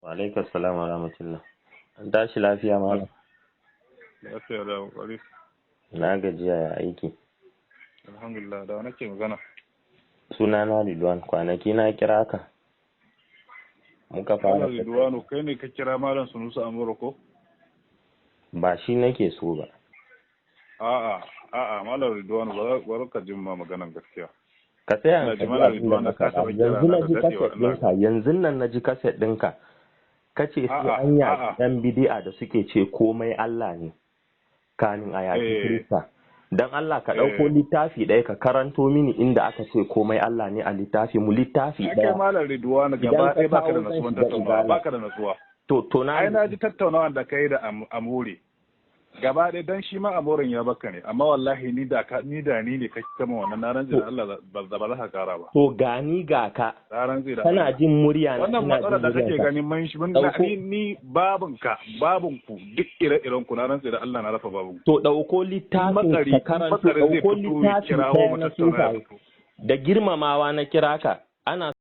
Wa alaikum salam wa rahmatullah. An tashi lafiya malam? Lafiya da kokari. Na gajiya ya aiki. Alhamdulillah, da nake magana. Sunana Ridwan, kwanaki na kira ka. Muka fara. Malam Ridwanu, kai ne ka kira Malam Sunusi Amuru ko? Ba shi nake so ba. A'a, Malam Ridwanu ba ka jin ma maganan gaskiya. Ka tsaya ka ji abin da na faɗa. Yanzu na ji kaset ɗinka, yanzu nan na ji kaset ɗinka. Kace sai an yaƙi ɗan bidi'a da suke ce komai Allah ne. Kanin a yaƙi Kirista. Dan Allah ka ɗauko littafi ɗaya ka karanto mini inda aka ce komai Allah ne a littafi mu littafi ɗaya. Kai Malam Ridwanu gaba ɗaya baka da nasuwan tattaunawa, baka da nasuwa. To na ji tattaunawa da kai da Amore. Gaba ɗaya dan shi ma Amoren ya baka ne, amma wallahi ni ne ka kama wannan na rantsi da Allah ba za ka kara ba. To gani ga ka. Kana jin murya na. Wannan matsalar da kake gani ni babunku duk ire-iren ku na rantsi da Allah na rafa babunku. To ɗauko littafin ka karanto, ɗauko littafin ka na sufa da girmamawa na kira ka. Ana